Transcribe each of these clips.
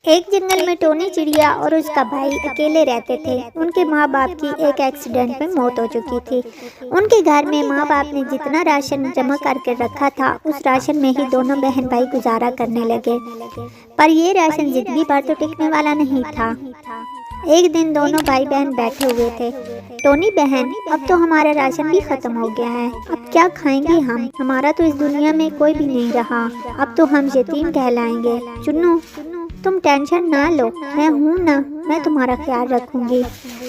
एक जंगल में टोनी चिड़िया और उसका भाई अकेले रहते थे। उनके माँ बाप की एक एक्सीडेंट में मौत हो चुकी थी। उनके घर में माँ बाप ने जितना राशन जमा करके रखा था, उस राशन में ही दोनों बहन भाई गुजारा करने लगे। पर ये राशन जिंदगी भर तो टिकने वाला नहीं था। एक दिन दोनों भाई बहन बैठे हुए थे। टोनी बहन, अब तो हमारा राशन भी खत्म हो गया है, अब क्या खाएंगे हम? हमारा तो इस दुनिया में कोई भी नहीं रहा, अब तो हम यतीम कहलाएंगे। चुन्नू, तुम टेंशन ना लो, मैं हूँ ना, मैं तुम्हारा ख्याल रखूंगी।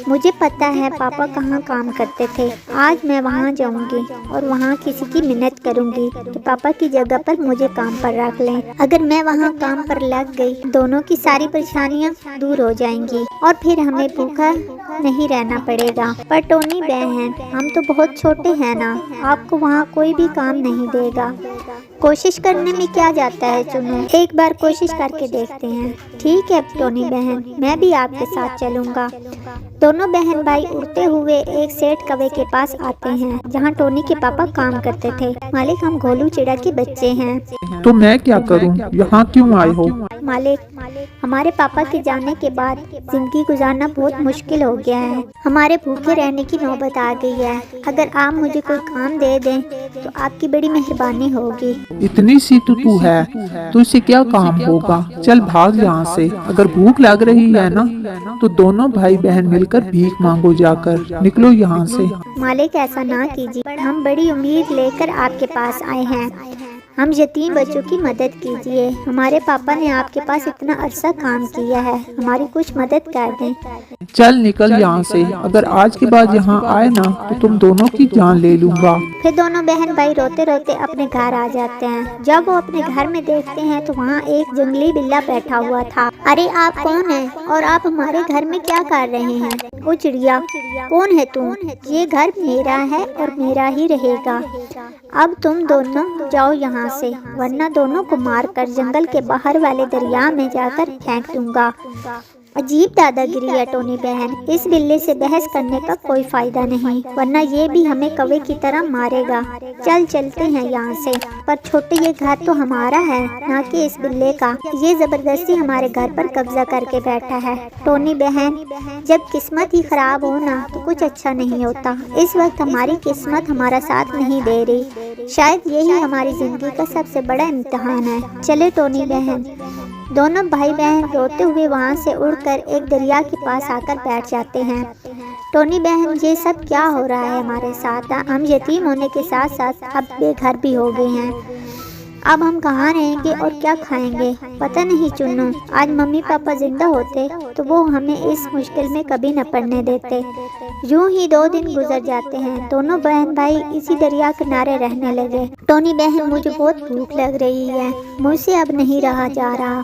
मुझे पता है पापा कहाँ काम करते थे। आज मैं वहाँ जाऊँगी और वहाँ किसी की मिन्नत करूँगी कि पापा की जगह पर मुझे काम पर रख लें। अगर मैं वहाँ काम पर लग गई, दोनों की सारी परेशानियाँ दूर हो जाएंगी और फिर हमें भूखा नहीं रहना पड़ेगा। पर टोनी बहन, हम तो बहुत छोटे हैं ना, आपको वहाँ कोई भी काम नहीं देगा। कोशिश करने में क्या जाता है चुन्नू, एक बार कोशिश करके देखते हैं। ठीक है टोनी बहन, मैं भी आपके साथ चलूँगा। दोनों बहन भाई उड़ते हुए एक सेठ कौवे के पास आते हैं, जहाँ टोनी के पापा काम करते थे। मालिक, हम घोलू चिड़ा के बच्चे हैं। तो मैं क्या करूं? यहाँ क्यों आए हो? मालिक, हमारे पापा के जाने के बाद जिंदगी गुजारना बहुत मुश्किल हो गया है। हमारे भूखे रहने की नौबत आ गई है। अगर आप मुझे कोई काम दे दें तो आपकी बड़ी मेहरबानी होगी। इतनी सी तो तू है, तो इससे क्या काम होगा? चल भाग यहाँ से। अगर भूख लग रही है ना, तो दोनों भाई बहन मिलकर भीख मांगो जाकर। निकलो यहाँ से। मालिक, ऐसा ना कीजिए, हम बड़ी उम्मीद लेकर आपके पास आए हैं। हम यतीम बच्चों की मदद कीजिए। हमारे पापा ने आपके पास इतना अरसा काम किया है, हमारी कुछ मदद कर दें। चल निकल यहाँ से। अगर आज के बाद यहाँ आए ना, तो तुम दोनों की जान ले लूंगा। फिर दोनों बहन भाई रोते रोते अपने घर आ जाते हैं। जब वो अपने घर में देखते हैं तो वहाँ एक जंगली बिल्ला बैठा हुआ था। अरे आप कौन हैं और आप हमारे घर में क्या कर रहे हैं? ओ चिड़िया, कौन है तुम? ये घर मेरा है और मेरा ही रहेगा। अब तुम दोनों जाओ यहाँ से, वरना दोनों को मारकर जंगल के बाहर वाले दरिया में जाकर फेंक दूंगा। अजीब दादागिरी है टोनी बहन, इस बिल्ली से बहस करने का कोई फायदा नहीं, वरना ये भी हमें कौवे की तरह मारेगा। चल चलते हैं यहाँ से। पर छोटे, ये घर तो हमारा है, ना कि इस बिल्ले का। ये जबरदस्ती हमारे घर पर कब्जा करके बैठा है। टोनी बहन, जब किस्मत ही खराब हो ना, तो कुछ अच्छा नहीं होता। इस वक्त हमारी किस्मत हमारा साथ नहीं दे रही। शायद यही हमारी जिंदगी का सबसे बड़ा इम्तिहान है। चले टोनी बहन। दोनों भाई बहन रोते हुए वहाँ से उड़कर एक दरिया के पास आकर बैठ जाते हैं। टोनी बहन, ये सब क्या हो रहा है हमारे साथ? हम यतीम होने के साथ साथ अब बेघर भी हो गए हैं। अब हम कहाँ रहेंगे और क्या खाएंगे? पता नहीं चुन्नू, आज मम्मी पापा जिंदा होते तो वो हमें इस मुश्किल में कभी न पड़ने देते। यूं ही 2 दिन गुजर जाते हैं। दोनों बहन भाई इसी दरिया किनारे रहने लगे। टोनी बहन, मुझे बहुत भूख लग रही है, मुझसे अब नहीं रहा जा रहा,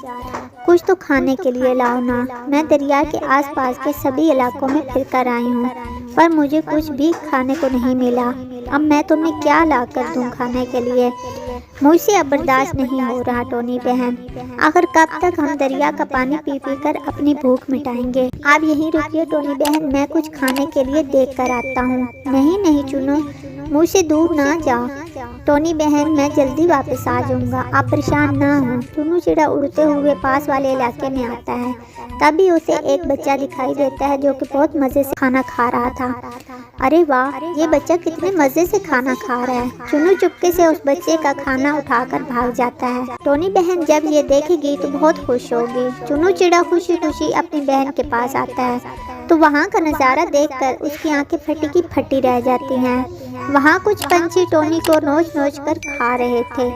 कुछ तो खाने के लिए लाओ ना। मैं दरिया के आसपास के सभी इलाकों में फिर कर आई हूँ, पर मुझे कुछ भी खाने को नहीं मिला। अब मैं तुम्हें क्या ला कर दूँ खाने के लिए? मुझसे अब बर्दाश्त नहीं हो रहा टोनी बहन। आखिर कब तक हम दरिया का पानी पी पी कर अपनी भूख मिटाएंगे? आप यहीं रुकिए टोनी बहन, मैं कुछ खाने के लिए देख कर आता हूँ। नहीं नहीं चुनो, मुझसे दूर ना जाओ। टोनी बहन, मैं जल्दी वापस आ जाऊंगा, आप परेशान ना हो। टुन्नू चिड़ा उड़ते हुए पास वाले इलाके में आता है। तभी उसे एक बच्चा दिखाई देता है जो कि बहुत मज़े से खाना खा रहा था। अरे वाह, ये बच्चा कितने मज़े से खाना खा रहा है। चुन्नू चुपके से उस बच्चे का खाना उठाकर भाग जाता है। टोनी बहन जब ये देखेगी तो बहुत खुश होगी। चुन्नू चिड़ा खुशी खुशी अपनी बहन के पास आता है, तो वहाँ का नज़ारा देखकर उसकी आंखें फटी की फटी रह जाती हैं। वहाँ कुछ पंछी टोनी को नोच नोच कर खा रहे थे।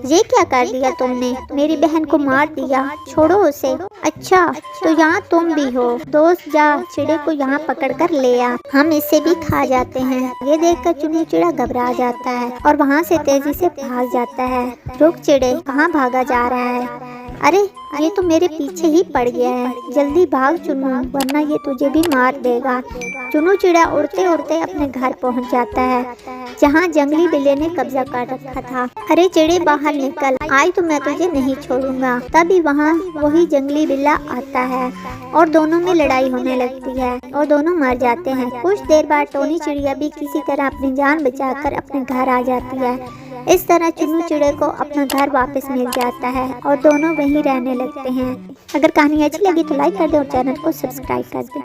ये क्या कर दिया तुमने? मेरी बहन को मार दिया, छोड़ो उसे। अच्छा, तो यहाँ तुम भी हो? दोस्त जा, चिड़े को यहाँ पकड़ कर ले आ, हम इसे भी खा जाते हैं। ये देखकर चुन्नू चिड़ा घबरा जाता है और वहाँ से तेजी से भाग जाता है। रुक चिड़े, कहाँ भागा जा रहा है? अरे, ये तो मेरे पीछे ही पड़ गया है। जल्दी भाग चुन्नू, वरना ये तुझे भी मार देगा। चुन्नू चिड़ा उड़ते उड़ते अपने घर पहुंच जाता है, जहां जंगली बिल्ली ने कब्जा कर रखा था। अरे चिड़े, बाहर निकल, आज तो मैं तुझे नहीं छोड़ूंगा। तभी वहां वही जंगली बिल्ला आता है और दोनों में लड़ाई होने लगती है और दोनों मर जाते हैं। कुछ देर बाद टोनी चिड़िया भी किसी तरह अपनी जान बचाकर अपने घर आ जाती है। इस तरह चुन्नू चिड़े को अपना घर वापस मिल जाता है और दोनों वहीं रहने लगते हैं। अगर कहानी अच्छी लगी तो लाइक कर दे और चैनल को सब्सक्राइब कर दे।